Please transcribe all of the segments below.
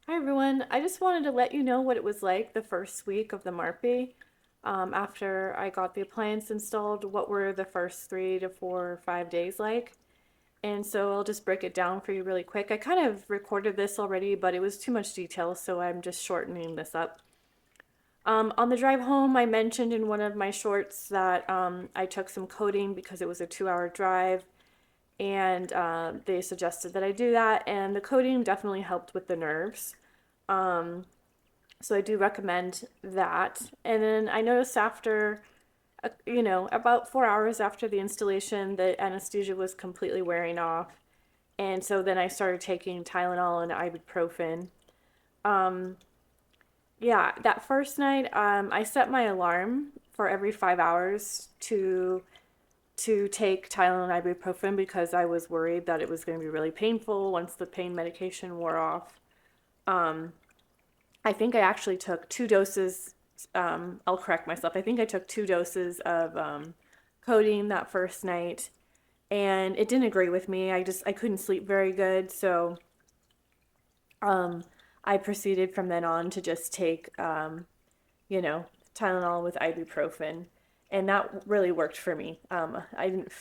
Hi everyone. I just wanted to let you know what it was like the first week of the MARPE. After I got the appliance installed, what were the first 3 to 4 or 5 days like? And so I'll just break it down for you really quick. I kind of recorded this already, but it was too much detail, so I'm just shortening this up. On the drive home, I mentioned in one of my shorts that I took some codeine because it was a 2 hour drive, and they suggested that I do that, and the codeine definitely helped with the nerves. Um, so I do recommend that. And then I noticed after, about 4 hours after the installation, the anesthesia was completely wearing off. And so then I started taking Tylenol and ibuprofen. Um, yeah, that first night, I set my alarm for every 5 hours to take Tylenol and ibuprofen because I was worried that it was going to be really painful once the pain medication wore off. Um, I think I actually took 2 doses. I'll correct myself. I think I took 2 doses of codeine that first night, and it didn't agree with me. I couldn't sleep very good, so um, I proceeded from then on to just take you know Tylenol with ibuprofen, and that really worked for me. I didn't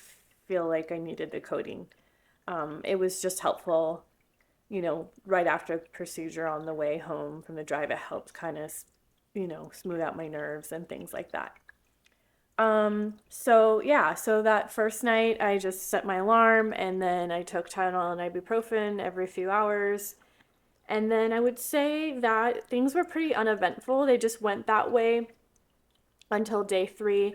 feel like I needed the codeine. It was just helpful, right after the procedure on the way home from the drive. It helped kind of, smooth out my nerves and things like that. So yeah, so that first night I just set my alarm and then I took Tylenol and ibuprofen every few hours. And then I would say that things were pretty uneventful. They just went that way until day 3.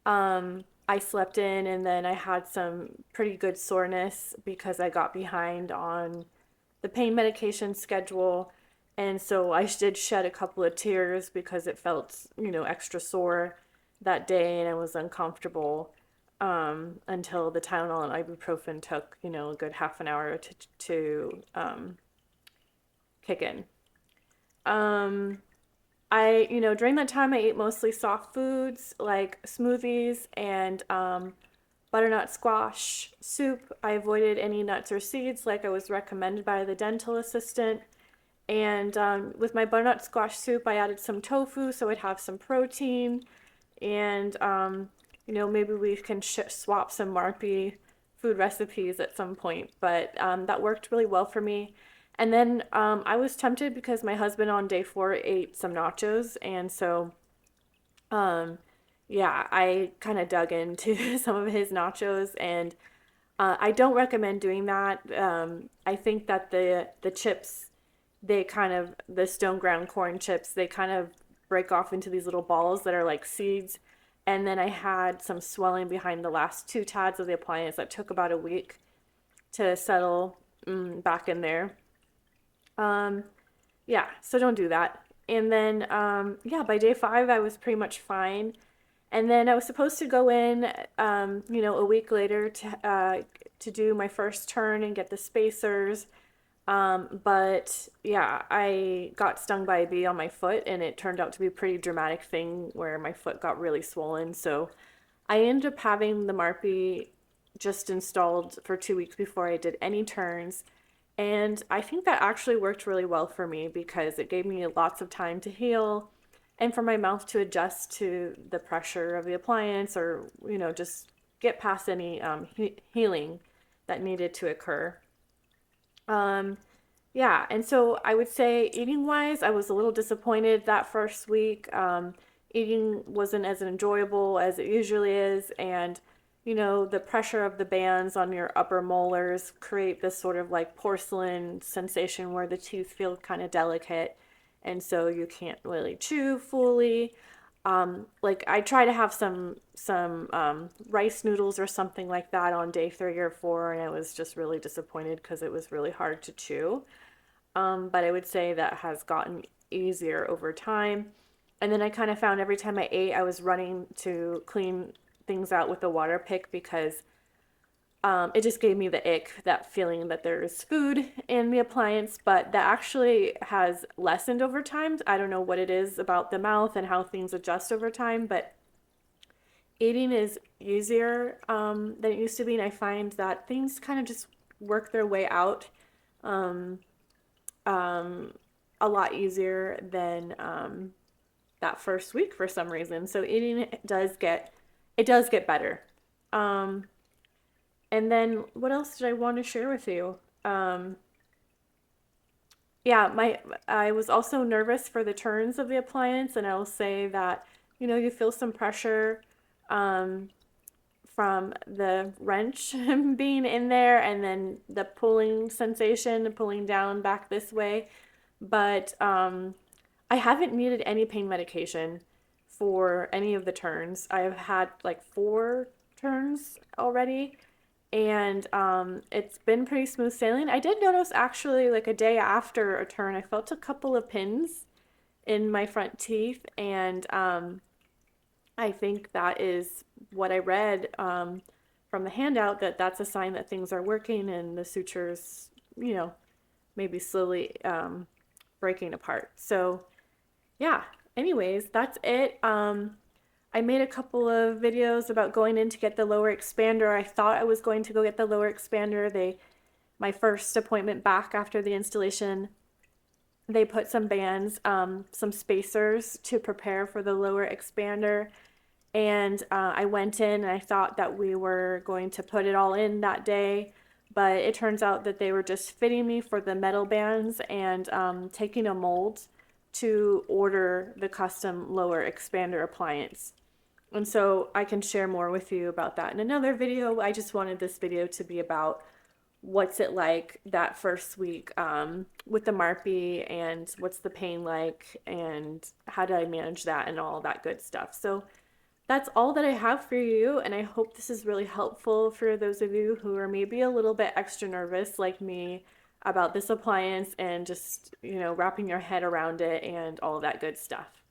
I slept in and then I had some pretty good soreness because I got behind on the pain medication schedule. And so I did shed a couple of tears because it felt, extra sore that day and I was uncomfortable until the Tylenol and ibuprofen took, a good half an hour to kick in. Um, during that time, I ate mostly soft foods like smoothies and butternut squash soup. I avoided any nuts or seeds like I was recommended by the dental assistant. And with my butternut squash soup, I added some tofu so I'd have some protein. And, maybe we can swap some MARPE food recipes at some point. But that worked really well for me. And then I was tempted because my husband on day 4 ate some nachos. And so, um, yeah, I kind of dug into some of his nachos. And I don't recommend doing that. I think that the chips, the stone ground corn chips, they kind of break off into these little balls that are like seeds. And then I had some swelling behind the last 2 tabs of the appliance that took about a week to settle back in there. Um, yeah, so don't do that. And then, yeah, by day 5, I was pretty much fine. And then I was supposed to go in, a week later to do my first turn and get the spacers. But yeah, I got stung by a bee on my foot, and it turned out to be a pretty dramatic thing where my foot got really swollen. So I ended up having the MARPE just installed for 2 weeks before I did any turns. And I think that actually worked really well for me because it gave me lots of time to heal and for my mouth to adjust to the pressure of the appliance or, just get past any healing that needed to occur. Um, yeah, and so I would say eating wise, I was a little disappointed that first week. Eating wasn't as enjoyable as it usually is, and the pressure of the bands on your upper molars create this sort of like porcelain sensation where the teeth feel kind of delicate, and so you can't really chew fully. Like I try to have some rice noodles or something like that on day 3 or 4, and I was just really disappointed because it was really hard to chew. But I would say that has gotten easier over time. And then I kind of found every time I ate, I was running to clean things out with the water pick because it just gave me the ick, that feeling that there's food in the appliance, but that actually has lessened over time. I don't know what it is about the mouth and how things adjust over time, but eating is easier than it used to be. And I find that things kind of just work their way out. Um, um, a lot easier than that first week for some reason. So eating it does get better. Um, and then what else did I want to share with you? Um, yeah, my I was also nervous for the turns of the appliance, and I will say that, you feel some pressure um, from the wrench being in there, and then the pulling sensation, pulling down back this way. But I haven't needed any pain medication for any of the turns. I've had like 4 turns already, and it's been pretty smooth sailing. I did notice actually, like a day after a turn, I felt a couple of pins in my front teeth, and I think that is what I read from the handout, that that's a sign that things are working and the sutures, maybe slowly breaking apart. So yeah, anyways, that's it. I made a couple of videos about going in to get the lower expander. I thought I was going to go get the lower expander. My first appointment back after the installation, they put some bands, some spacers to prepare for the lower expander. And I went in and I thought that we were going to put it all in that day, but it turns out that they were just fitting me for the metal bands and taking a mold to order the custom lower expander appliance. And so I can share more with you about that in another video. I just wanted this video to be about what's it like that first week with the MARPE, and what's the pain like, and how do I manage that, and all that good stuff. So that's all that I have for you, and I hope this is really helpful for those of you who are maybe a little bit extra nervous like me about this appliance, and just, wrapping your head around it and all of that good stuff.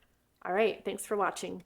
All right, thanks for watching.